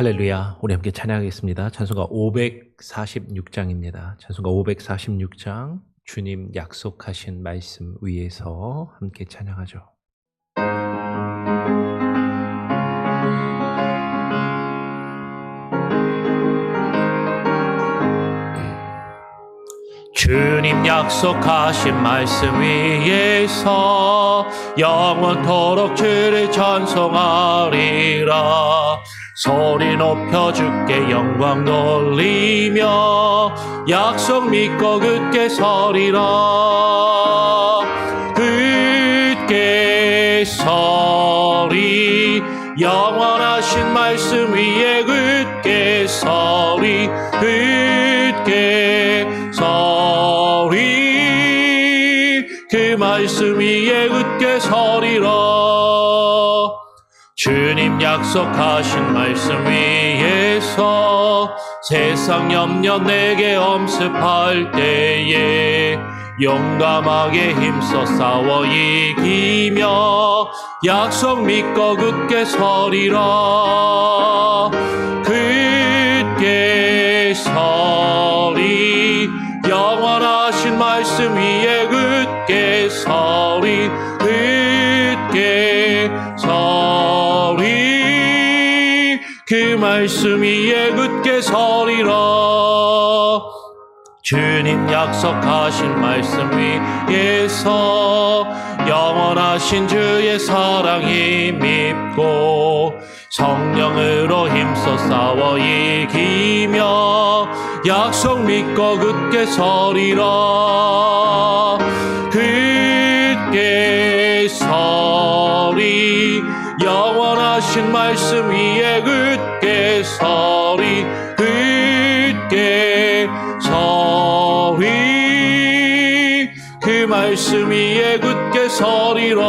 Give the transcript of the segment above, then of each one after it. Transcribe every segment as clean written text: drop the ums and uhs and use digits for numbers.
할렐루야. 우리 함께 찬양하겠습니다. 찬송가 546장입니다. 찬송가 546장, 주님 약속하신 말씀 위에서 함께 찬양하죠. 주님 약속하신 말씀 위에서 영원토록 주를 찬송하리라. 소리 높여 주께 영광 돌리며 약속 믿고 굳게 서리라. 굳게 서리, 영원하신 말씀 위에 굳게 서리. 굳게 서리, 그 말씀 위에 굳게 서리라. 주님 약속하신 말씀 위에서 세상 염려 내게 엄습할 때에 용감하게 힘써 싸워 이기며 약속 믿고 굳게 서리라. 굳게 서리, 영원하신 말씀 위에 굳게 서리. 굳게 서리, 그 말씀 위에 굳게 서리라. 주님 약속하신 말씀 위에서 영원하신 주의 사랑 힘입고 성령으로 힘써 싸워 이기며 약속 믿고 굳게 서리라. 굳게 서리, 영원하신 말씀 위에 굳게 서리. 굳게 서리, 그 말씀 위에 굳게 서리라.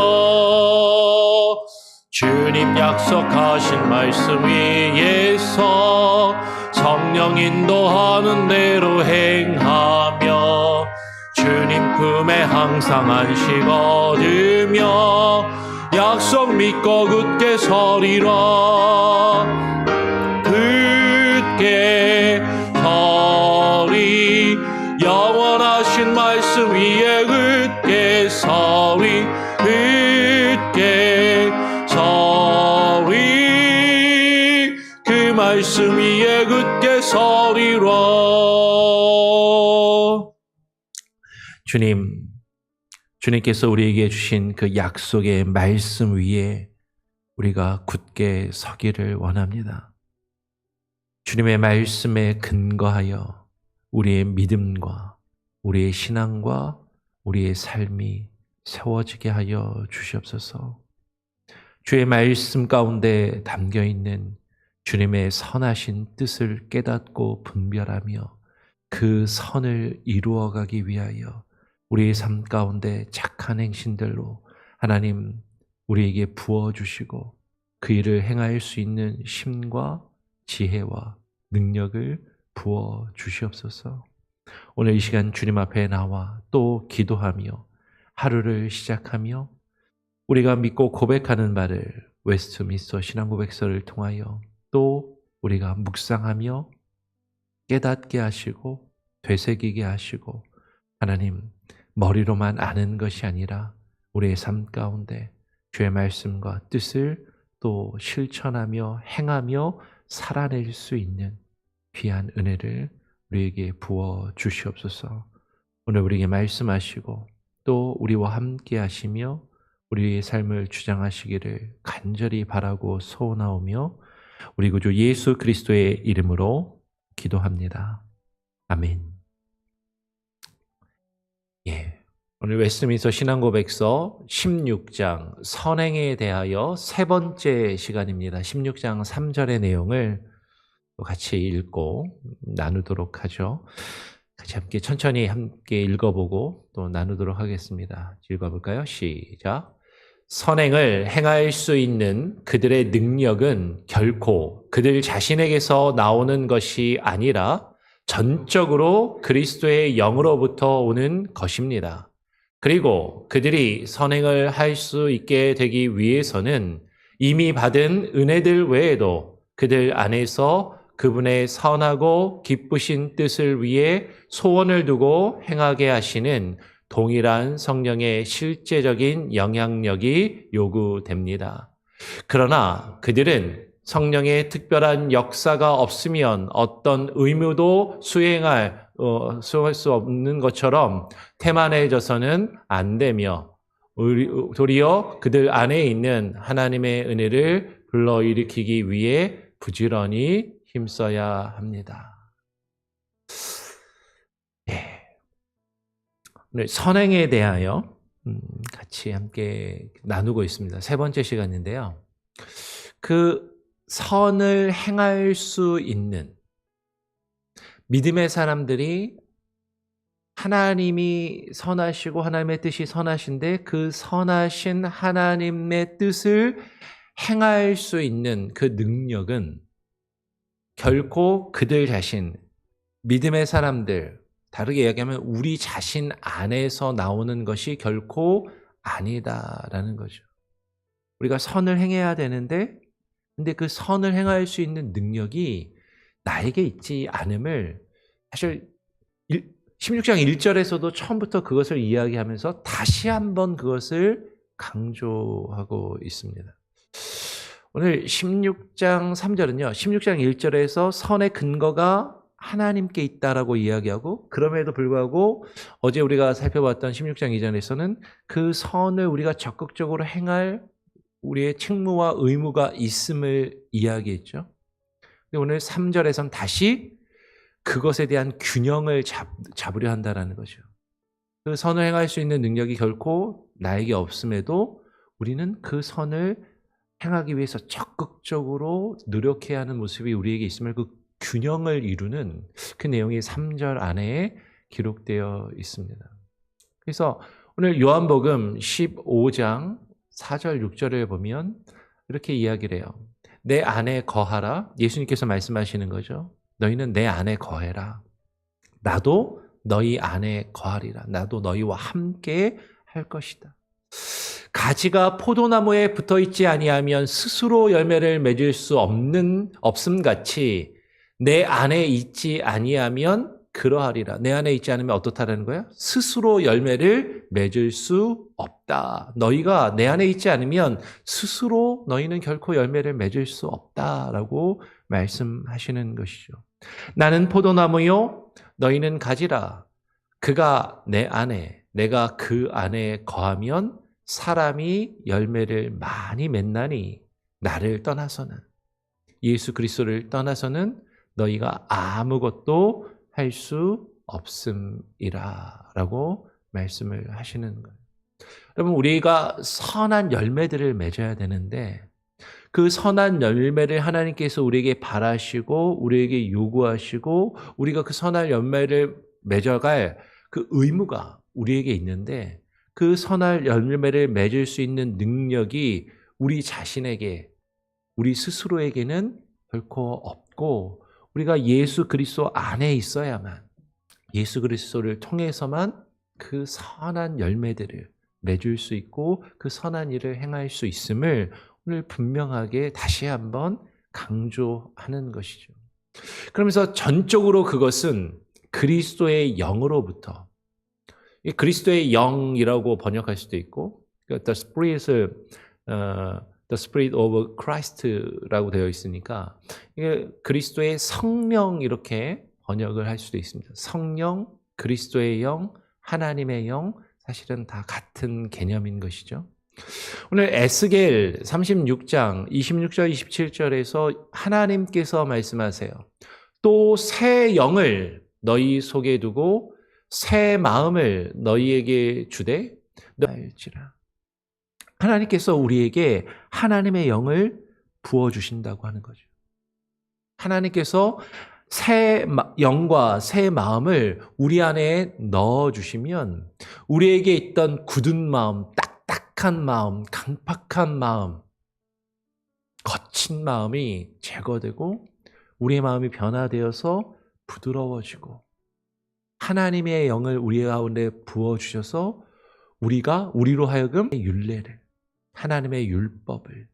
주님 약속하신 말씀 위에서 성령 인도하는 대로 행하며 주님 품에 항상 안식 얻으며 약속 믿고 굳게 서리라. 굳게 서리, 영원하신 말씀 위에 굳게 서리. 굳게 서리, 그 말씀 위에 굳게 서리라. 주님께서 우리에게 주신 그 약속의 말씀 위에 우리가 굳게 서기를 원합니다. 주님의 말씀에 근거하여 우리의 믿음과 우리의 신앙과 우리의 삶이 세워지게 하여 주시옵소서. 주의 말씀 가운데 담겨있는 주님의 선하신 뜻을 깨닫고 분별하며 그 선을 이루어가기 위하여 우리의 삶 가운데 착한 행실들로 하나님 우리에게 부어주시고 그 일을 행할 수 있는 힘과 지혜와 능력을 부어주시옵소서. 오늘 이 시간 주님 앞에 나와 또 기도하며 하루를 시작하며 우리가 믿고 고백하는 바를 웨스트민스터 신앙고백서를 통하여 또 우리가 묵상하며 깨닫게 하시고 되새기게 하시고 하나님 머리로만 아는 것이 아니라 우리의 삶 가운데 주의 말씀과 뜻을 또 실천하며 행하며 살아낼 수 있는 귀한 은혜를 우리에게 부어 주시옵소서. 오늘 우리에게 말씀하시고 또 우리와 함께 하시며 우리의 삶을 주장하시기를 간절히 바라고 소원하오며 우리 구주 예수 그리스도의 이름으로 기도합니다. 아멘. 오늘 웨스트민스터 신앙고백서 16장 선행에 대하여 세 번째 시간입니다. 16장 3절의 내용을 같이 읽고 나누도록 하죠. 같이 함께 천천히 함께 읽어보고 또 나누도록 하겠습니다. 읽어볼까요? 시작. 선행을 행할 수 있는 그들의 능력은 결코 그들 자신에게서 나오는 것이 아니라 전적으로 그리스도의 영으로부터 오는 것입니다. 그리고 그들이 선행을 할 수 있게 되기 위해서는 이미 받은 은혜들 외에도 그들 안에서 그분의 선하고 기쁘신 뜻을 위해 소원을 두고 행하게 하시는 동일한 성령의 실제적인 영향력이 요구됩니다. 그러나 그들은 성령의 특별한 역사가 없으면 어떤 의무도 수행할 수 없는 것처럼 태만해져서는 안 되며 도리어 그들 안에 있는 하나님의 은혜를 불러일으키기 위해 부지런히 힘써야 합니다. 네. 오늘 선행에 대하여 같이 함께 나누고 있습니다. 세 번째 시간인데요. 그 선을 행할 수 있는 믿음의 사람들이 하나님이 선하시고 하나님의 뜻이 선하신데 그 선하신 하나님의 뜻을 행할 수 있는 그 능력은 결코 그들 자신, 믿음의 사람들, 다르게 이야기하면 우리 자신 안에서 나오는 것이 결코 아니다라는 거죠. 우리가 선을 행해야 되는데 근데 그 선을 행할 수 있는 능력이 나에게 있지 않음을 사실 16장 1절에서도 처음부터 그것을 이야기하면서 다시 한번 그것을 강조하고 있습니다. 오늘 16장 3절은요. 16장 1절에서 선의 근거가 하나님께 있다라고 이야기하고 그럼에도 불구하고 어제 우리가 살펴봤던 16장 2절에서는 그 선을 우리가 적극적으로 행할 우리의 책무와 의무가 있음을 이야기했죠. 근데 오늘 3절에서는 다시 그것에 대한 균형을 잡으려 한다는 거죠. 그 선을 행할 수 있는 능력이 결코 나에게 없음에도 우리는 그 선을 행하기 위해서 적극적으로 노력해야 하는 모습이 우리에게 있음을 그 균형을 이루는 그 내용이 3절 안에 기록되어 있습니다. 그래서 오늘 요한복음 15장 4절 6절을 보면 이렇게 이야기를 해요. 내 안에 거하라. 예수님께서 말씀하시는 거죠. 너희는 내 안에 거해라. 나도 너희 안에 거하리라. 나도 너희와 함께 할 것이다. 가지가 포도나무에 붙어있지 아니하면 스스로 열매를 맺을 수 없음 같이 내 안에 있지 아니하면 그러하리라. 내 안에 있지 않으면 어떻다라는 거야? 스스로 열매를 맺을 수 없다. 너희가 내 안에 있지 않으면 스스로 너희는 결코 열매를 맺을 수 없다라고 말씀하시는 것이죠. 나는 포도나무요, 너희는 가지라. 그가 내 안에, 내가 그 안에 거하면 사람이 열매를 많이 맺나니 나를 떠나서는, 예수 그리스도를 떠나서는 너희가 아무것도 할 수 없음이라 라고 말씀을 하시는 거예요. 여러분, 우리가 선한 열매들을 맺어야 되는데 그 선한 열매를 하나님께서 우리에게 바라시고 우리에게 요구하시고 우리가 그 선한 열매를 맺어갈 그 의무가 우리에게 있는데 그 선한 열매를 맺을 수 있는 능력이 우리 자신에게, 우리 스스로에게는 결코 없고 우리가 예수 그리스도 안에 있어야만, 예수 그리스도를 통해서만 그 선한 열매들을 맺을 수 있고 그 선한 일을 행할 수 있음을 오늘 분명하게 다시 한번 강조하는 것이죠. 그러면서 전적으로 그것은 그리스도의 영으로부터, 그리스도의 영이라고 번역할 수도 있고 The Spirit of Christ라고 되어 있으니까 이게 그리스도의 성령 이렇게 번역을 할 수도 있습니다. 성령, 그리스도의 영, 하나님의 영, 사실은 다 같은 개념인 것이죠. 오늘 에스겔 36장 26절 27절에서 하나님께서 말씀하세요. 또 새 영을 너희 속에 두고 새 마음을 너희에게 주되 알지라. 하나님께서 우리에게 하나님의 영을 부어주신다고 하는 거죠. 하나님께서 새 영과 새 마음을 우리 안에 넣어주시면 우리에게 있던 굳은 마음, 딱딱한 마음, 강팍한 마음, 거친 마음이 제거되고 우리의 마음이 변화되어서 부드러워지고 하나님의 영을 우리 가운데 부어주셔서 우리가 우리로 하여금 율례를, 하나님의 율법을,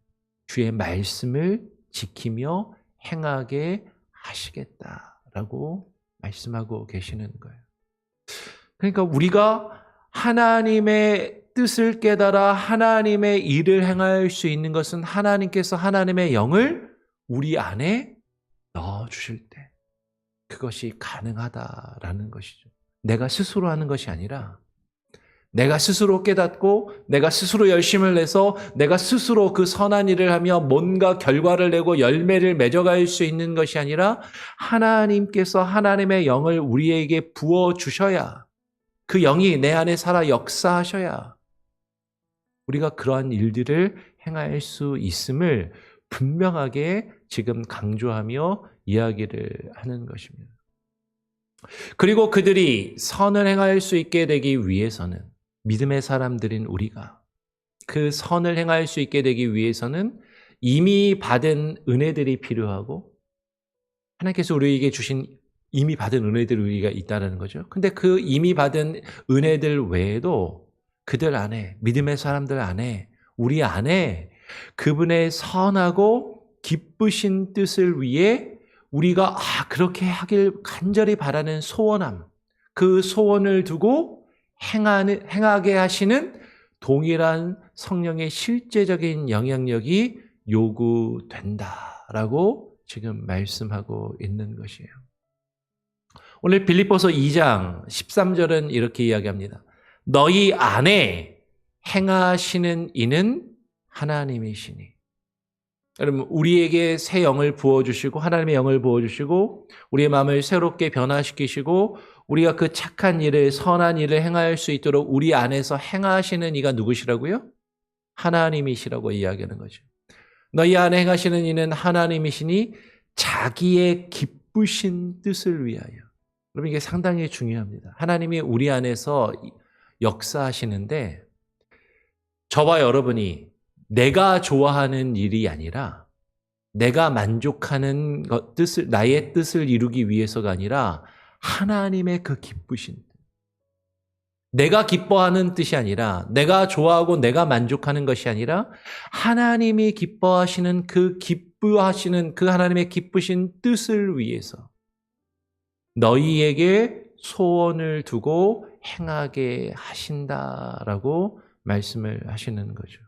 주의 말씀을 지키며 행하게 하시겠다라고 말씀하고 계시는 거예요. 그러니까 우리가 하나님의 뜻을 깨달아 하나님의 일을 행할 수 있는 것은 하나님께서 하나님의 영을 우리 안에 넣어주실 때 그것이 가능하다라는 것이죠. 내가 스스로 하는 것이 아니라 내가 스스로 깨닫고 내가 스스로 열심을 내서 내가 스스로 그 선한 일을 하며 뭔가 결과를 내고 열매를 맺어갈 수 있는 것이 아니라 하나님께서 하나님의 영을 우리에게 부어주셔야 그 영이 내 안에 살아 역사하셔야 우리가 그러한 일들을 행할 수 있음을 분명하게 지금 강조하며 이야기를 하는 것입니다. 그리고 그들이 선을 행할 수 있게 되기 위해서는 믿음의 사람들인 우리가 그 선을 행할 수 있게 되기 위해서는 이미 받은 은혜들이 필요하고 하나님께서 우리에게 주신 이미 받은 은혜들이 우리가 있다는 거죠. 근데 그 이미 받은 은혜들 외에도 그들 안에 믿음의 사람들 안에 우리 안에 그분의 선하고 기쁘신 뜻을 위해 우리가 그렇게 하길 간절히 바라는 소원함, 그 소원을 두고 행하게 하시는 동일한 성령의 실제적인 영향력이 요구된다라고 지금 말씀하고 있는 것이에요. 오늘 빌립보서 2장 13절은 이렇게 이야기합니다. 너희 안에 행하시는 이는 하나님이시니. 여러분, 우리에게 새 영을 부어주시고 하나님의 영을 부어주시고 우리의 마음을 새롭게 변화시키시고 우리가 그 착한 일을 선한 일을 행할 수 있도록 우리 안에서 행하시는 이가 누구시라고요? 하나님이시라고 이야기하는 거죠. 너희 안에 행하시는 이는 하나님이시니 자기의 기쁘신 뜻을 위하여. 여러분, 이게 상당히 중요합니다. 하나님이 우리 안에서 역사하시는데 저와 여러분이 내가 좋아하는 일이 아니라 내가 만족하는 뜻을, 나의 뜻을 이루기 위해서가 아니라 하나님의 그 기쁘신 뜻. 내가 기뻐하는 뜻이 아니라 내가 좋아하고 내가 만족하는 것이 아니라 하나님이 기뻐하시는 그 기뻐하시는 그 하나님의 기쁘신 뜻을 위해서 너희에게 소원을 두고 행하게 하신다라고 말씀을 하시는 거죠.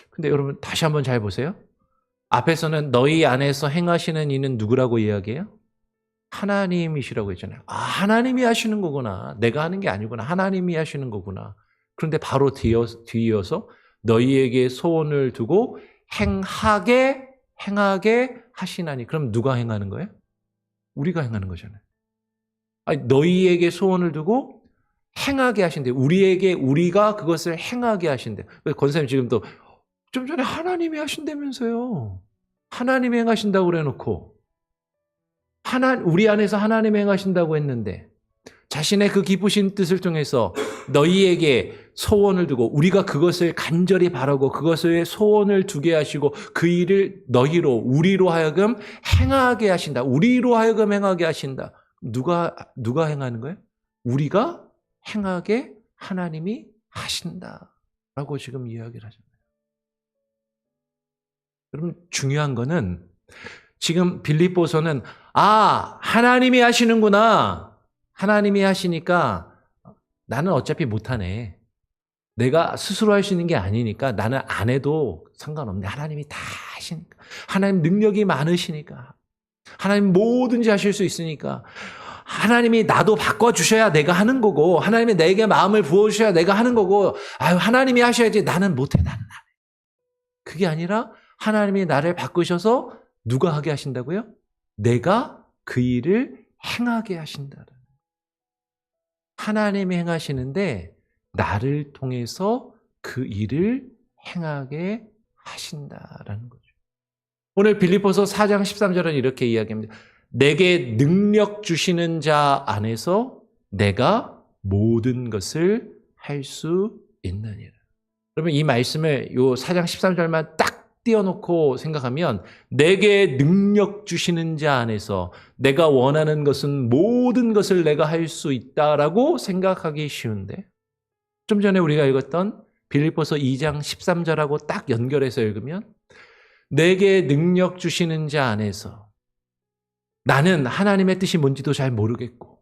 근데 여러분 다시 한번 잘 보세요. 앞에서는 너희 안에서 행하시는 이는 누구라고 이야기해요? 하나님이시라고 했잖아요. 하나님이 하시는 거구나. 내가 하는 게 아니구나. 하나님이 하시는 거구나. 그런데 바로 뒤이어서 너희에게 소원을 두고 행하게 하시나니. 그럼 누가 행하는 거예요? 우리가 행하는 거잖아요. 너희에게 소원을 두고 행하게 하신대. 우리가 그것을 행하게 하신대. 권사님 지금 또 좀 전에 하나님이 하신다면서요. 하나님이 행하신다고 그래놓고 우리 안에서 하나님이 행하신다고 했는데 자신의 그 기쁘신 뜻을 통해서 너희에게 소원을 두고 우리가 그것을 간절히 바라고 그것을 소원을 두게 하시고 그 일을 우리로 하여금 행하게 하신다. 우리로 하여금 행하게 하신다. 누가 행하는 거예요? 우리가 행하게 하나님이 하신다라고 지금 이야기를 하잖아요. 여러분 중요한 거는 지금 빌립보서는 하나님이 하시는구나. 하나님이 하시니까 나는 어차피 못하네. 내가 스스로 할 수 있는 게 아니니까 나는 안 해도 상관없네. 하나님이 다 하시니까. 하나님 능력이 많으시니까. 하나님 뭐든지 하실 수 있으니까. 하나님이 나도 바꿔주셔야 내가 하는 거고 하나님이 내게 마음을 부어주셔야 내가 하는 거고 하나님이 하셔야지 나는 못해. 나는 안 해. 그게 아니라 하나님이 나를 바꾸셔서 누가 하게 하신다고요? 내가 그 일을 행하게 하신다. 하나님이 행하시는데 나를 통해서 그 일을 행하게 하신다라는 거죠. 오늘 빌립보서 4장 13절은 이렇게 이야기합니다. 내게 능력 주시는 자 안에서 내가 모든 것을 할 수 있느니라. 그러면 이 말씀을 요 4장 13절만 딱 띄워놓고 생각하면 내게 능력 주시는 자 안에서 내가 원하는 것은 모든 것을 내가 할 수 있다라고 생각하기 쉬운데 좀 전에 우리가 읽었던 빌립보서 2장 13절하고 딱 연결해서 읽으면 내게 능력 주시는 자 안에서 나는 하나님의 뜻이 뭔지도 잘 모르겠고,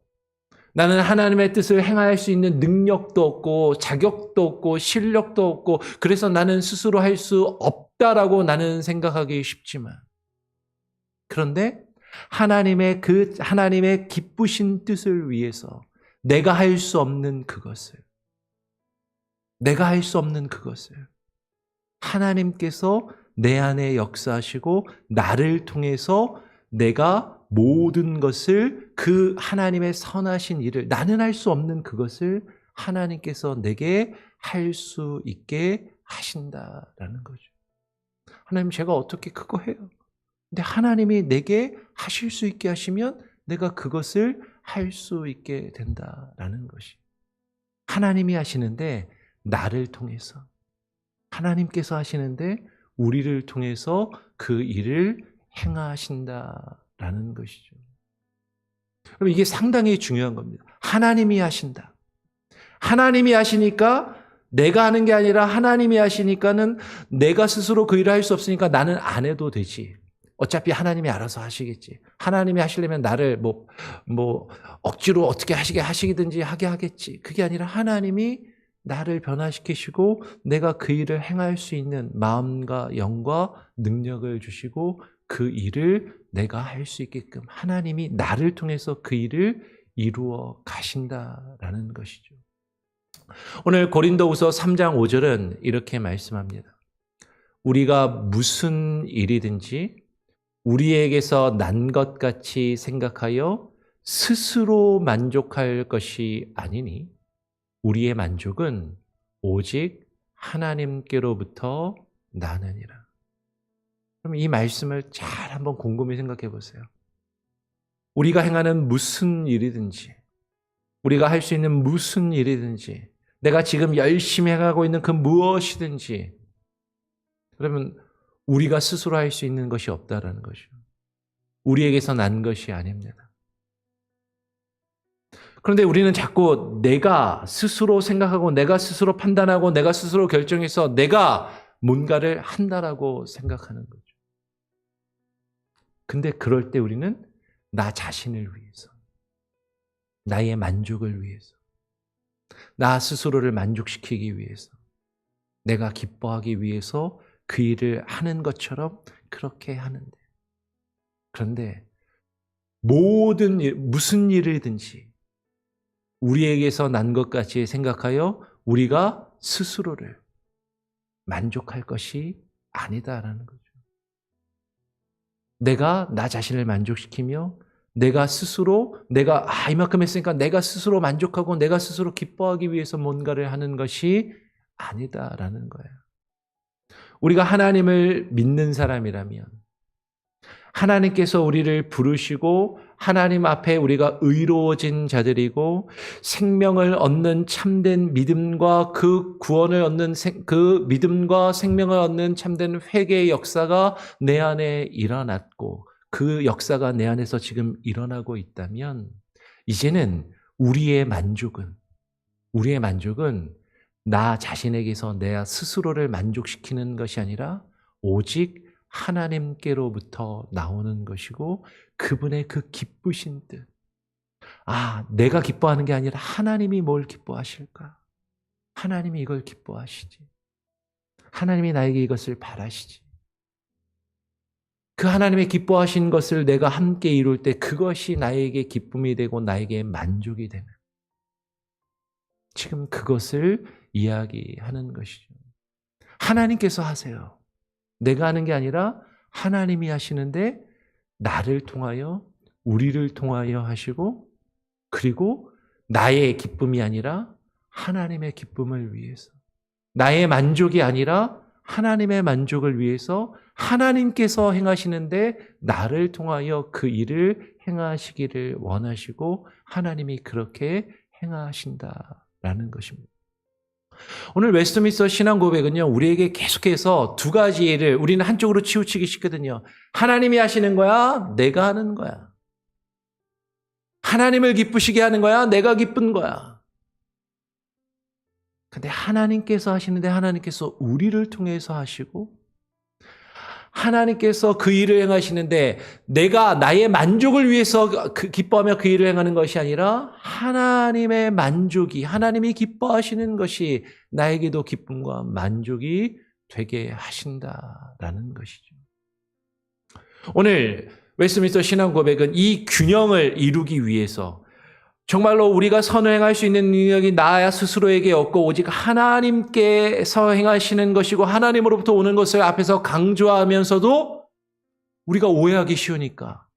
나는 하나님의 뜻을 행할 수 있는 능력도 없고 자격도 없고 실력도 없고, 그래서 나는 스스로 할 수 없다라고 나는 생각하기 쉽지만, 그런데 하나님의 기쁘신 뜻을 위해서 내가 할 수 없는 그것을 하나님께서 내 안에 역사하시고 나를 통해서 내가 모든 것을, 그 하나님의 선하신 일을, 나는 할 수 없는 그것을 하나님께서 내게 할 수 있게 하신다라는 거죠. 하나님, 제가 어떻게 그거 해요? 근데 하나님이 내게 하실 수 있게 하시면 내가 그것을 할 수 있게 된다라는 것이. 하나님이 하시는데 나를 통해서, 하나님께서 하시는데 우리를 통해서 그 일을 행하신다라는 것이죠. 그럼 이게 상당히 중요한 겁니다. 하나님이 하신다. 하나님이 하시니까 내가 하는 게 아니라 하나님이 하시니까는 내가 스스로 그 일을 할 수 없으니까 나는 안 해도 되지. 어차피 하나님이 알아서 하시겠지. 하나님이 하시려면 나를 억지로 어떻게 하시든지 하게 하겠지. 그게 아니라 하나님이 나를 변화시키시고 내가 그 일을 행할 수 있는 마음과 영과 능력을 주시고 그 일을 내가 할 수 있게끔 하나님이 나를 통해서 그 일을 이루어 가신다라는 것이죠. 오늘 고린도후서 3장 5절은 이렇게 말씀합니다. 우리가 무슨 일이든지 우리에게서 난 것 같이 생각하여 스스로 만족할 것이 아니니 우리의 만족은 오직 하나님께로부터 나느니라. 그럼 이 말씀을 잘 한번 곰곰이 생각해 보세요. 우리가 행하는 무슨 일이든지, 우리가 할 수 있는 무슨 일이든지, 내가 지금 열심히 해가고 있는 그 무엇이든지, 그러면 우리가 스스로 할 수 있는 것이 없다라는 것이죠. 우리에게서 난 것이 아닙니다. 그런데 우리는 자꾸 내가 스스로 생각하고 내가 스스로 판단하고 내가 스스로 결정해서 내가 뭔가를 한다라고 생각하는 거죠. 근데 그럴 때 우리는 나 자신을 위해서, 나의 만족을 위해서, 나 스스로를 만족시키기 위해서, 내가 기뻐하기 위해서 그 일을 하는 것처럼 그렇게 하는데, 그런데 모든 일, 무슨 일이든지 우리에게서 난 것 같이 생각하여 우리가 스스로를 만족할 것이 아니다라는 거죠. 내가 나 자신을 만족시키며 내가 이만큼 했으니까 내가 스스로 만족하고 내가 스스로 기뻐하기 위해서 뭔가를 하는 것이 아니다라는 거예요. 우리가 하나님을 믿는 사람이라면 하나님께서 우리를 부르시고 하나님 앞에 우리가 의로워진 자들이고 생명을 얻는 참된 믿음과 그 구원을 얻는 그 믿음과 생명을 얻는 참된 회개의 역사가 내 안에 일어났고 그 역사가 내 안에서 지금 일어나고 있다면 이제는 우리의 만족은 나 자신에게서 내 스스로를 만족시키는 것이 아니라 오직 하나님께로부터 나오는 것이고 그분의 그 기쁘신 뜻. 내가 기뻐하는 게 아니라 하나님이 뭘 기뻐하실까? 하나님이 이걸 기뻐하시지. 하나님이 나에게 이것을 바라시지. 그 하나님의 기뻐하신 것을 내가 함께 이룰 때 그것이 나에게 기쁨이 되고 나에게 만족이 되는. 지금 그것을 이야기하는 것이죠. 하나님께서 하세요. 내가 하는 게 아니라 하나님이 하시는데 나를 통하여 우리를 통하여 하시고 그리고 나의 기쁨이 아니라 하나님의 기쁨을 위해서 나의 만족이 아니라 하나님의 만족을 위해서 하나님께서 행하시는데 나를 통하여 그 일을 행하시기를 원하시고 하나님이 그렇게 행하신다라는 것입니다. 오늘 웨스트민스터 신앙 고백은요, 우리에게 계속해서 두 가지 일을 우리는 한쪽으로 치우치기 쉽거든요. 하나님이 하시는 거야, 내가 하는 거야. 하나님을 기쁘시게 하는 거야, 내가 기쁜 거야. 근데 하나님께서 하시는데 하나님께서 우리를 통해서 하시고 하나님께서 그 일을 행하시는데 내가 나의 만족을 위해서 기뻐하며 그 일을 행하는 것이 아니라 하나님의 만족이, 하나님이 기뻐하시는 것이 나에게도 기쁨과 만족이 되게 하신다라는 것이죠. 오늘 웨스트민스터 신앙 고백은 이 균형을 이루기 위해서 정말로 우리가 선을 행할 수 있는 능력이 나 스스로에게 없고 오직 하나님께서 행하시는 것이고 하나님으로부터 오는 것을 앞에서 강조하면서도 우리가 오해하기 쉬우니까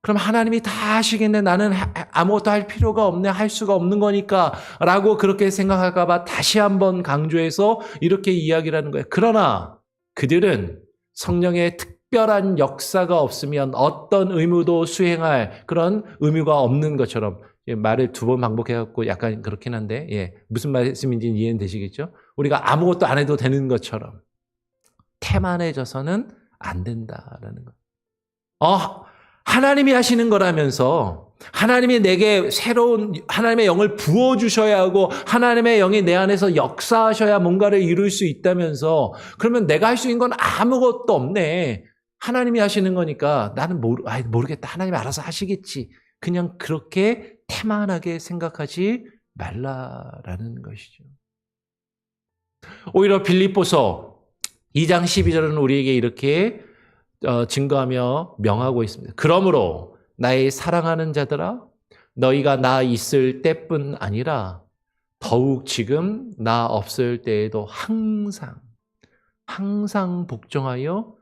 그럼 하나님이 다 하시겠네, 나는 아무것도 할 필요가 없네, 할 수가 없는 거니까 라고 그렇게 생각할까 봐 다시 한번 강조해서 이렇게 이야기를 하는 거예요. 그러나 그들은 성령의 특별한 역사가 없으면 어떤 의무도 수행할 그런 의무가 없는 것처럼, 말을 두 번 반복해갖고 약간 그렇긴 한데, 무슨 말씀인지 이해는 되시겠죠? 우리가 아무것도 안 해도 되는 것처럼 태만해져서는 안 된다라는 거. 하나님이 하시는 거라면서 하나님이 내게 새로운 하나님의 영을 부어주셔야 하고 하나님의 영이 내 안에서 역사하셔야 뭔가를 이룰 수 있다면서, 그러면 내가 할 수 있는 건 아무것도 없네. 하나님이 하시는 거니까 나는 모르겠다. 하나님이 알아서 하시겠지. 그냥 그렇게 태만하게 생각하지 말라라는 것이죠. 오히려 빌립보서 2장 12절은 우리에게 이렇게 증거하며 명하고 있습니다. 그러므로 나의 사랑하는 자들아, 너희가 나 있을 때뿐 아니라 더욱 지금 나 없을 때에도 항상 복종하여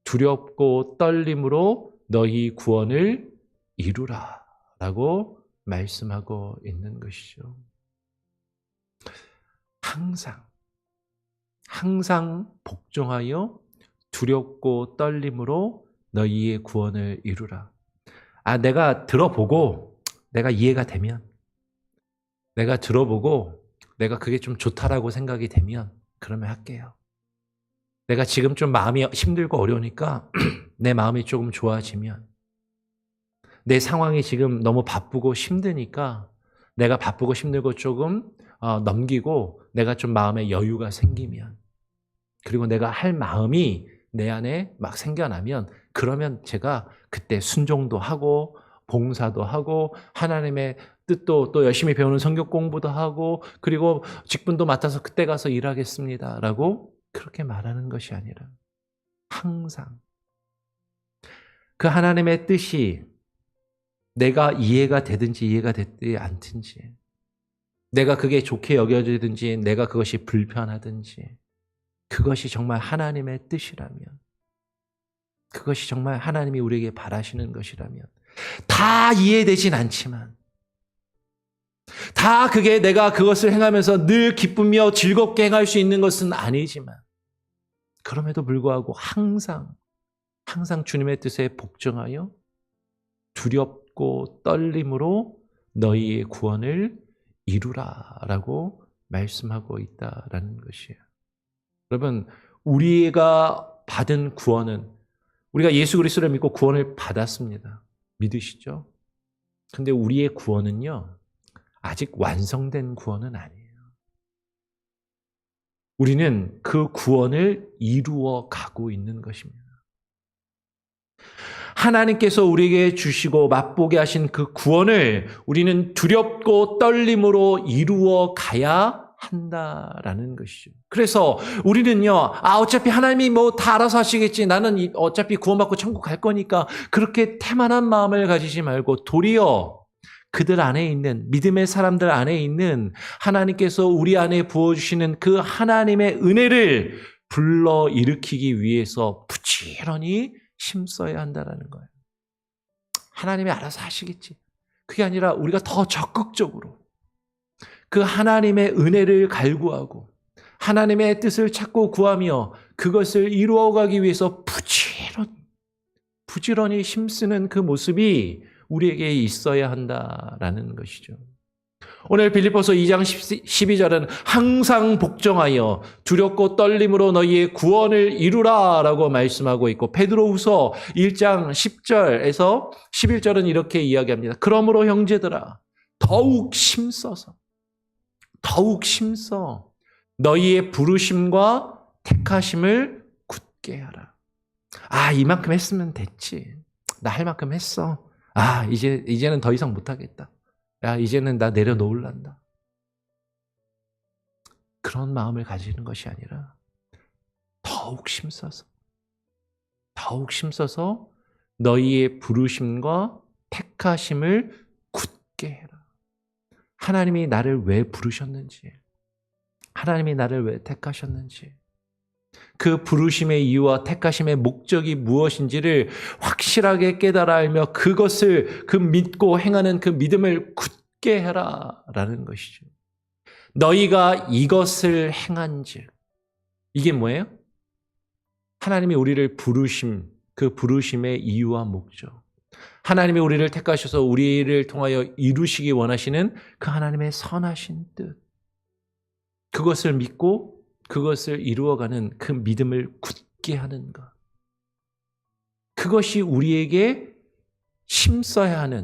두렵고 떨림으로 너희 구원을 이루라 라고 말씀하고 있는 것이죠. 항상 복종하여 두렵고 떨림으로 너희의 구원을 이루라. 내가 들어보고 내가 이해가 되면, 내가 들어보고 내가 그게 좀 좋다라고 생각이 되면 그러면 할게요. 내가 지금 좀 마음이 힘들고 어려우니까 내 마음이 조금 좋아지면, 내 상황이 지금 너무 바쁘고 힘드니까 내가 바쁘고 힘들고 조금 넘기고 내가 좀 마음에 여유가 생기면, 그리고 내가 할 마음이 내 안에 막 생겨나면, 그러면 제가 그때 순종도 하고 봉사도 하고 하나님의 뜻도 또 열심히 배우는 성경 공부도 하고 그리고 직분도 맡아서 그때 가서 일하겠습니다 라고 그렇게 말하는 것이 아니라 항상 그 하나님의 뜻이 내가 이해가 되든지 이해가 되지 않든지, 내가 그게 좋게 여겨지든지 내가 그것이 불편하든지, 그것이 정말 하나님의 뜻이라면, 그것이 정말 하나님이 우리에게 바라시는 것이라면, 다 이해되진 않지만, 다 그게 내가 그것을 행하면서 늘 기쁘며 즐겁게 행할 수 있는 것은 아니지만, 그럼에도 불구하고 항상 주님의 뜻에 복종하여 두렵고 떨림으로 너희의 구원을 이루라라고 말씀하고 있다라는 것이에요. 여러분, 우리가 받은 구원은, 우리가 예수 그리스도를 믿고 구원을 받았습니다. 믿으시죠? 근데 우리의 구원은요, 아직 완성된 구원은 아니에요. 우리는 그 구원을 이루어 가고 있는 것입니다. 하나님께서 우리에게 주시고 맛보게 하신 그 구원을 우리는 두렵고 떨림으로 이루어 가야 한다라는 것이죠. 그래서 우리는요, 어차피 하나님이 다 알아서 하시겠지, 나는 어차피 구원받고 천국 갈 거니까, 그렇게 태만한 마음을 가지지 말고 도리어 그들 안에 있는, 믿음의 사람들 안에 있는 하나님께서 우리 안에 부어주시는 그 하나님의 은혜를 불러 일으키기 위해서 부지런히 힘써야 한다는 거예요. 하나님이 알아서 하시겠지. 그게 아니라 우리가 더 적극적으로 그 하나님의 은혜를 갈구하고 하나님의 뜻을 찾고 구하며 그것을 이루어가기 위해서 부지런히 힘쓰는 그 모습이 우리에게 있어야 한다라는 것이죠. 오늘 빌립보서 2장 12절은 항상 복종하여 두렵고 떨림으로 너희의 구원을 이루라 라고 말씀하고 있고, 베드로후서 1장 10절에서 11절은 이렇게 이야기합니다. 그러므로 형제들아, 더욱 힘써 너희의 부르심과 택하심을 굳게 하라. 이만큼 했으면 됐지. 나 할 만큼 했어. 이제는 더 이상 못하겠다. 이제는 나 내려놓을란다. 그런 마음을 가지는 것이 아니라 더욱 힘써서 너희의 부르심과 택하심을 굳게 해라. 하나님이 나를 왜 부르셨는지, 하나님이 나를 왜 택하셨는지, 그 부르심의 이유와 택하심의 목적이 무엇인지를 확실하게 깨달아 알며 그것을 믿고 행하는 그 믿음을 굳게 해라라는 것이죠. 너희가 이것을 행한즉, 이게 뭐예요? 하나님이 우리를 부르심, 그 부르심의 이유와 목적, 하나님이 우리를 택하셔서 우리를 통하여 이루시기 원하시는 그 하나님의 선하신 뜻, 그것을 믿고 그것을 이루어가는 그 믿음을 굳게 하는 것, 그것이 우리에게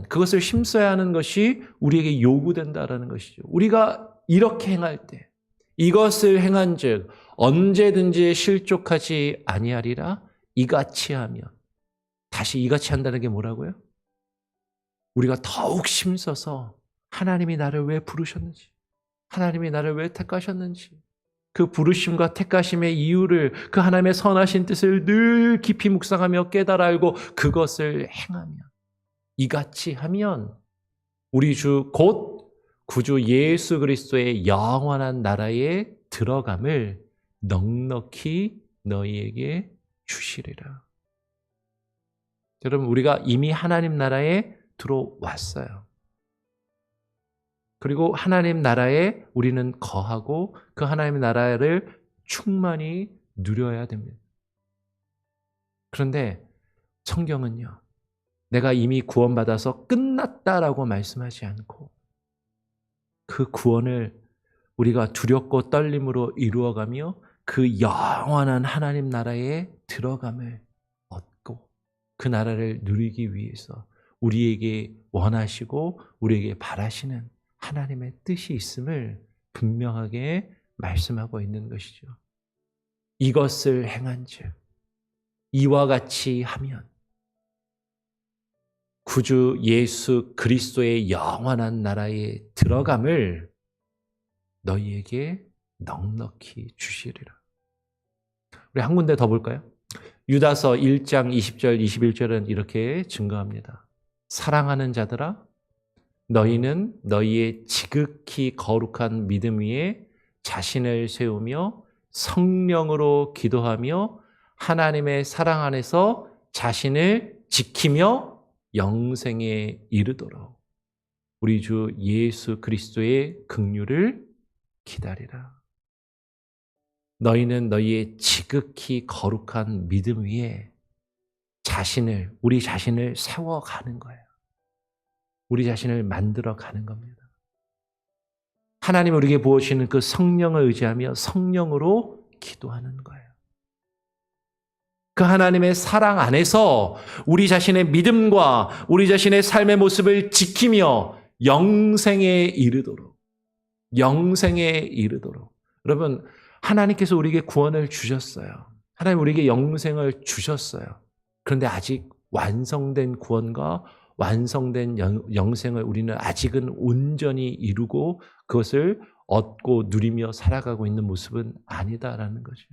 그것을 힘써야 하는 것이 우리에게 요구된다라는 것이죠. 우리가 이렇게 행할 때, 이것을 행한즉 언제든지 실족하지 아니하리라 이같이 하면, 다시 이같이 한다는 게 뭐라고요? 우리가 더욱 힘써서 하나님이 나를 왜 부르셨는지, 하나님이 나를 왜 택하셨는지, 그 부르심과 택하심의 이유를, 그 하나님의 선하신 뜻을 늘 깊이 묵상하며 깨달아 알고 그것을 행하며, 이같이 하면 우리 주 곧 구주 예수 그리스도의 영원한 나라에 들어감을 넉넉히 너희에게 주시리라. 여러분, 우리가 이미 하나님 나라에 들어왔어요. 그리고 하나님 나라에 우리는 거하고 그 하나님 나라를 충만히 누려야 됩니다. 그런데 성경은요, 내가 이미 구원받아서 끝났다라고 말씀하지 않고 그 구원을 우리가 두렵고 떨림으로 이루어가며 그 영원한 하나님 나라에 들어감을 얻고 그 나라를 누리기 위해서 우리에게 원하시고 우리에게 바라시는 하나님의 뜻이 있음을 분명하게 말씀하고 있는 것이죠. 이것을 행한즉, 이와 같이 하면 구주 예수 그리스도의 영원한 나라에 들어감을 너희에게 넉넉히 주시리라. 우리 한 군데 더 볼까요? 유다서 1장 20절 21절은 이렇게 증거합니다. 사랑하는 자들아, 너희는 너희의 지극히 거룩한 믿음 위에 자신을 세우며 성령으로 기도하며 하나님의 사랑 안에서 자신을 지키며 영생에 이르도록 우리 주 예수 그리스도의 긍휼을 기다리라. 너희는 너희의 지극히 거룩한 믿음 위에 우리 자신을 세워가는 거예요. 우리 자신을 만들어가는 겁니다. 하나님 우리에게 부어주시는 그 성령을 의지하며 성령으로 기도하는 거예요. 그 하나님의 사랑 안에서 우리 자신의 믿음과 우리 자신의 삶의 모습을 지키며 영생에 이르도록. 여러분, 하나님께서 우리에게 구원을 주셨어요. 하나님 우리에게 영생을 주셨어요. 그런데 아직 완성된 구원과 완성된 영생을 우리는 아직은 온전히 이루고 그것을 얻고 누리며 살아가고 있는 모습은 아니다라는 거죠.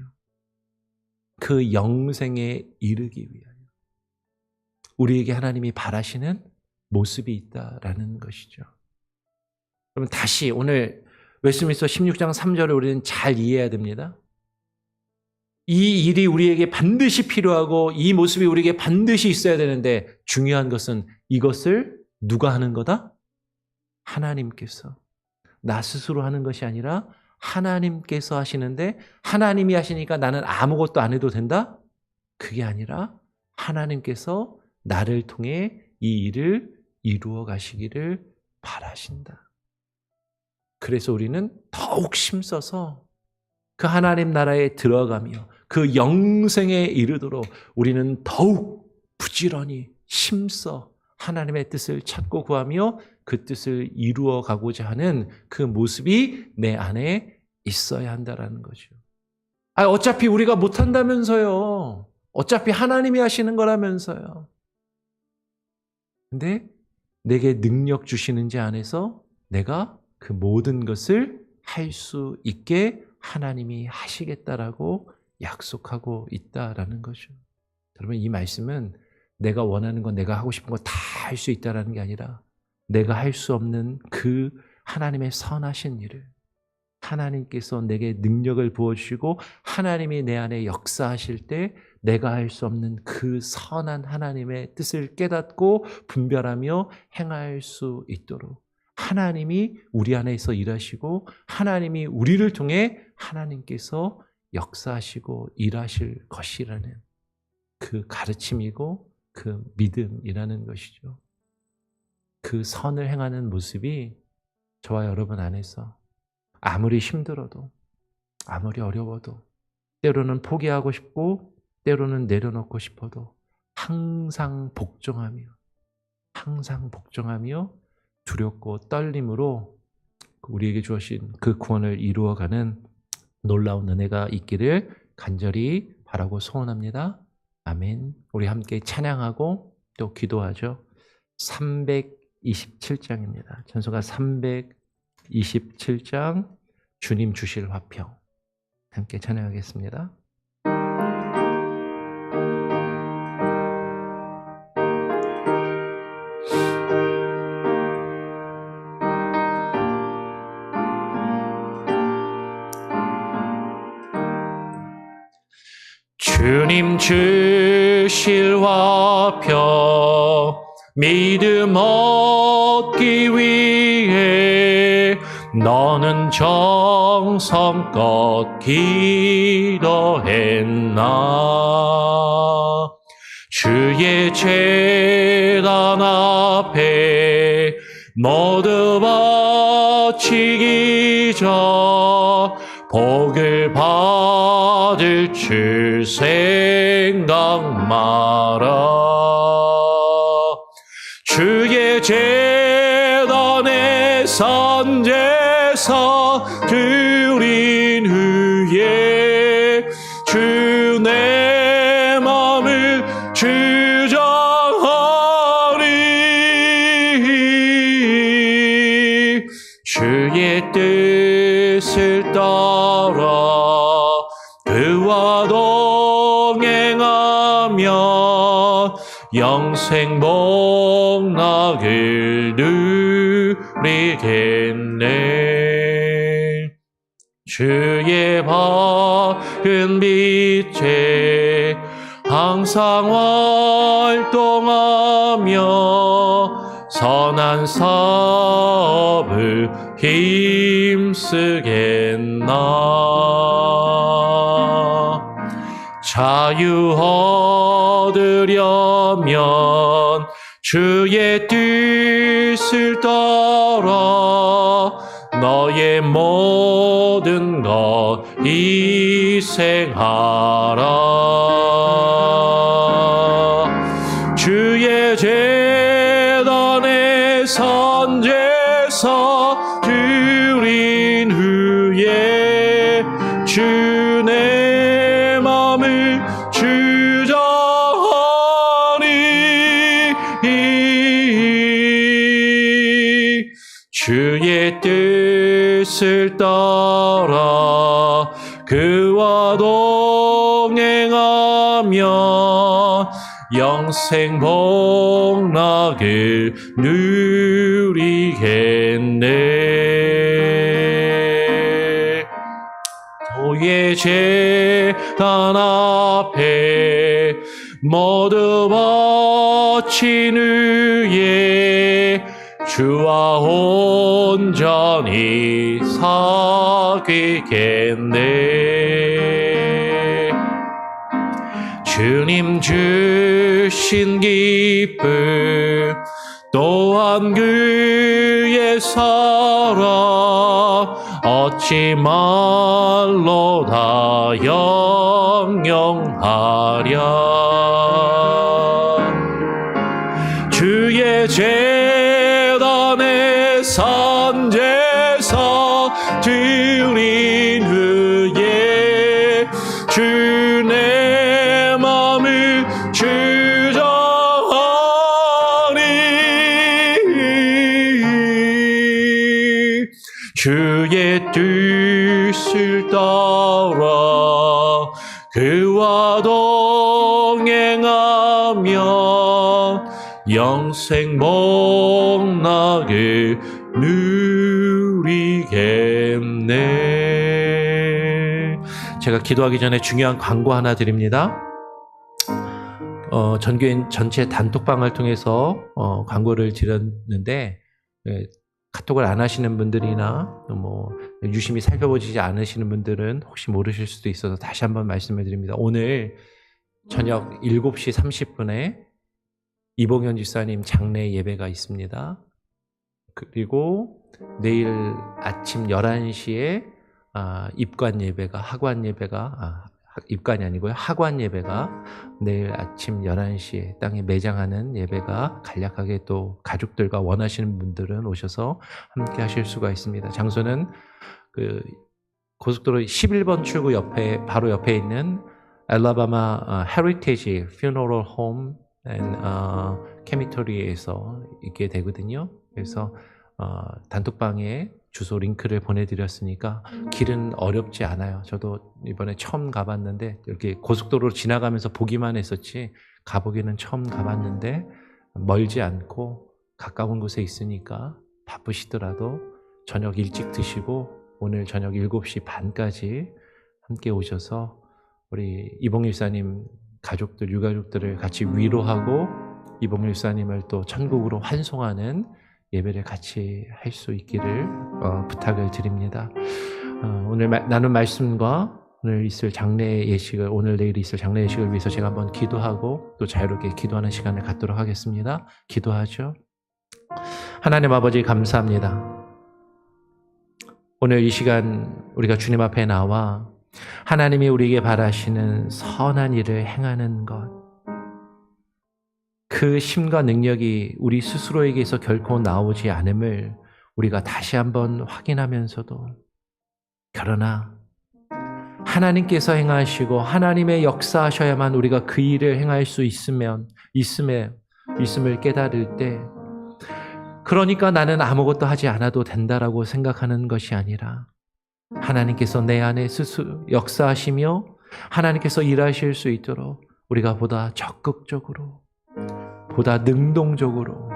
그 영생에 이르기 위하여 우리에게 하나님이 바라시는 모습이 있다라는 것이죠. 그럼 다시 오늘 웨스트민스터 16장 3절을 우리는 잘 이해해야 됩니다. 이 일이 우리에게 반드시 필요하고 이 모습이 우리에게 반드시 있어야 되는데 중요한 것은 이것을 누가 하는 거다? 하나님께서. 나 스스로 하는 것이 아니라 하나님께서 하시는데 하나님이 하시니까 나는 아무것도 안 해도 된다? 그게 아니라 하나님께서 나를 통해 이 일을 이루어 가시기를 바라신다. 그래서 우리는 더욱 힘써서 그 하나님 나라에 들어가며 그 영생에 이르도록 우리는 더욱 부지런히 힘써 하나님의 뜻을 찾고 구하며 그 뜻을 이루어 가고자 하는 그 모습이 내 안에 있어야 한다라는 거죠. 어차피 우리가 못한다면서요. 어차피 하나님이 하시는 거라면서요. 근데 내게 능력 주시는지 안에서 내가 그 모든 것을 할 수 있게 하나님이 하시겠다라고 약속하고 있다라는 거죠. 여러분, 이 말씀은 내가 원하는 건, 내가 하고 싶은 거 다 할 수 있다라는 게 아니라 내가 할 수 없는 그 하나님의 선하신 일을 하나님께서 내게 능력을 부어주시고 하나님이 내 안에 역사하실 때 내가 할 수 없는 그 선한 하나님의 뜻을 깨닫고 분별하며 행할 수 있도록 하나님이 우리 안에서 일하시고 하나님이 우리를 통해 하나님께서 역사하시고 일하실 것이라는 그 가르침이고 그 믿음이라는 것이죠. 그 선을 행하는 모습이 저와 여러분 안에서 아무리 힘들어도, 아무리 어려워도, 때로는 포기하고 싶고 때로는 내려놓고 싶어도 항상 복종하며 두렵고 떨림으로 우리에게 주어진 그 구원을 이루어가는 놀라운 은혜가 있기를 간절히 바라고 소원합니다. 아멘. 우리 함께 찬양하고 또 기도하죠. 327장입니다. 찬송가 327장 주님 주실 화평 함께 찬양하겠습니다. 주님 주실 화평 믿음 얻기 위해 너는 정성껏 기도했나. 주의 제단 앞에 모두 바치기 전 복을 받을 줄 생각 마라. 주의 제단에 선제사 드린 후에 주 내 맘을 주장하리. 주의 뜻을 따라 그와 동행하며 영생 복락을 누리겠네. 주의 밝은 빛에 항상 활동하며 선한 사업을 힘쓰겠나. 자유 얻으려면 주의 뜻을 따라 너의 모든 것 희생하라. 주의 제단에 선제사 드린 후에 주 내 맘을 주장하리. 주의 뜻을 따라 그와 동행하며 영생 복락을 누리겠네. 도의 제단 앞에 모두 바친 후에 주와 온전히 사귀겠네. 주님 주신 기쁨 또한 그의 사랑 어찌 말로 다 영영하랴. 주의 제단에 선제사 드린 후에 주 내 맘을 뜻을 따라 그와 동행하며 영생 복락을 누리겠네. 제가 기도하기 전에 중요한 광고 하나 드립니다. 전교인 전체 단톡방을 통해서 광고를 드렸는데 카톡을 안 하시는 분들이나 유심히 살펴보지 않으시는 분들은 혹시 모르실 수도 있어서 다시 한번 말씀을 드립니다. 오늘 저녁 7시 30분에 이봉현 집사님 장례 예배가 있습니다. 그리고 내일 아침 11시에 입관 예배가 입관이 아니고요. 학관 예배가 내일 아침 11시에 땅에 매장하는 예배가 간략하게 또 가족들과 원하시는 분들은 오셔서 함께 하실 수가 있습니다. 장소는 그 고속도로 11번 출구 옆에 바로 옆에 있는 알라바마 헤리티지 퓨너럴 홈 앤 케미토리에서 있게 되거든요. 그래서 단톡방에 주소 링크를 보내드렸으니까 길은 어렵지 않아요. 저도 이번에 처음 가봤는데 이렇게 고속도로로 지나가면서 보기만 했었지 가보기는 처음 가봤는데 멀지 않고 가까운 곳에 있으니까 바쁘시더라도 저녁 일찍 드시고 오늘 저녁 7시 반까지 함께 오셔서 우리 이봉일 사님 가족들, 유가족들을 같이 위로하고 이봉일 사님을 또 천국으로 환송하는 예배를 같이 할 수 있기를 부탁을 드립니다. 오늘 나눈 말씀과 오늘 있을 장례 예식을 오늘 내일 있을 장례 예식을 위해서 제가 한번 기도하고 또 자유롭게 기도하는 시간을 갖도록 하겠습니다. 기도하죠. 하나님 아버지 감사합니다. 오늘 이 시간 우리가 주님 앞에 나와 하나님이 우리에게 바라시는 선한 일을 행하는 것, 그 힘과 능력이 우리 스스로에게서 결코 나오지 않음을 우리가 다시 한번 확인하면서도 그러나 하나님께서 행하시고 하나님의 역사하셔야만 우리가 그 일을 행할 수 있음을 깨달을 때 그러니까 나는 아무것도 하지 않아도 된다라고 생각하는 것이 아니라 하나님께서 내 안에 스스로 역사하시며 하나님께서 일하실 수 있도록 우리가 보다 적극적으로 보다 능동적으로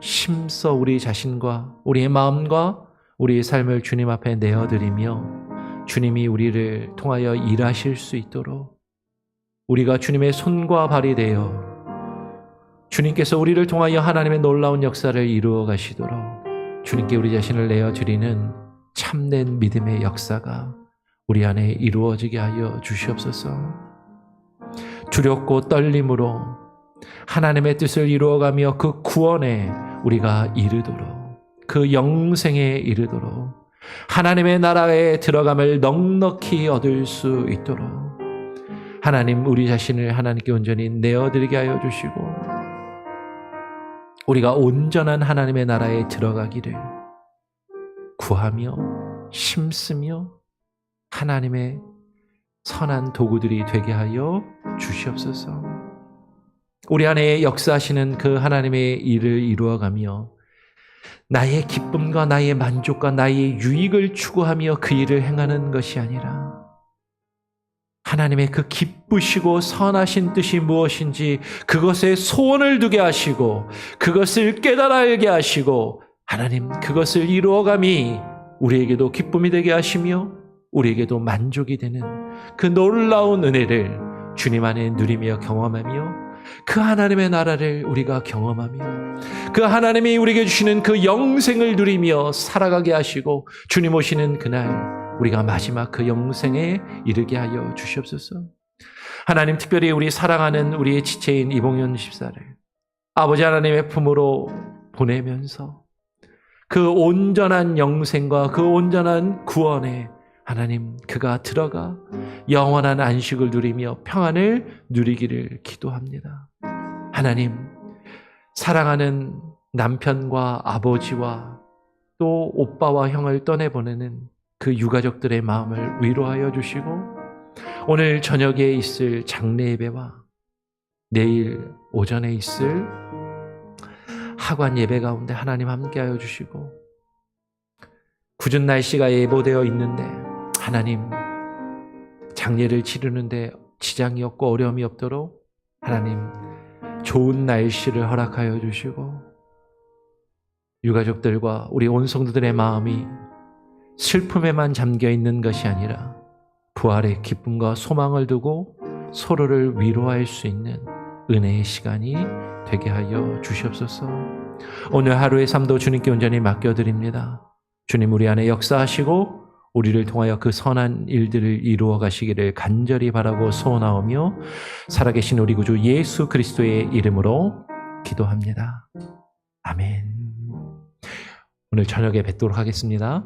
힘써 우리 자신과 우리의 마음과 우리의 삶을 주님 앞에 내어드리며 주님이 우리를 통하여 일하실 수 있도록 우리가 주님의 손과 발이 되어 주님께서 우리를 통하여 하나님의 놀라운 역사를 이루어 가시도록 주님께 우리 자신을 내어드리는 참된 믿음의 역사가 우리 안에 이루어지게 하여 주시옵소서. 두렵고 떨림으로 하나님의 뜻을 이루어가며 그 구원에 우리가 이르도록 그 영생에 이르도록 하나님의 나라에 들어감을 넉넉히 얻을 수 있도록 하나님 우리 자신을 하나님께 온전히 내어드리게 하여 주시고 우리가 온전한 하나님의 나라에 들어가기를 구하며 힘쓰며 하나님의 선한 도구들이 되게 하여 주시옵소서. 우리 안에 역사하시는 그 하나님의 일을 이루어가며 나의 기쁨과 나의 만족과 나의 유익을 추구하며 그 일을 행하는 것이 아니라 하나님의 그 기쁘시고 선하신 뜻이 무엇인지 그것에 소원을 두게 하시고 그것을 깨달아 알게 하시고 하나님 그것을 이루어감이 우리에게도 기쁨이 되게 하시며 우리에게도 만족이 되는 그 놀라운 은혜를 주님 안에 누리며 경험하며 그 하나님의 나라를 우리가 경험하며 그 하나님이 우리에게 주시는 그 영생을 누리며 살아가게 하시고 주님 오시는 그날 우리가 마지막 그 영생에 이르게 하여 주시옵소서. 하나님 특별히 우리 사랑하는 우리의 지체인 이봉현 집사를 아버지 하나님의 품으로 보내면서 그 온전한 영생과 그 온전한 구원에 하나님 그가 들어가 영원한 안식을 누리며 평안을 누리기를 기도합니다. 하나님 사랑하는 남편과 아버지와 또 오빠와 형을 떠내보내는 그 유가족들의 마음을 위로하여 주시고 오늘 저녁에 있을 장례 예배와 내일 오전에 있을 하관 예배 가운데 하나님 함께하여 주시고 굳은 날씨가 예보되어 있는데 하나님 장례를 치르는데 지장이 없고 어려움이 없도록 하나님 좋은 날씨를 허락하여 주시고 유가족들과 우리 온 성도들의 마음이 슬픔에만 잠겨 있는 것이 아니라 부활의 기쁨과 소망을 두고 서로를 위로할 수 있는 은혜의 시간이 되게 하여 주시옵소서. 오늘 하루의 삶도 주님께 온전히 맡겨드립니다. 주님 우리 안에 역사하시고 우리를 통하여 그 선한 일들을 이루어 가시기를 간절히 바라고 소원하오며 살아계신 우리 구주 예수 그리스도의 이름으로 기도합니다. 아멘. 오늘 저녁에 뵙도록 하겠습니다.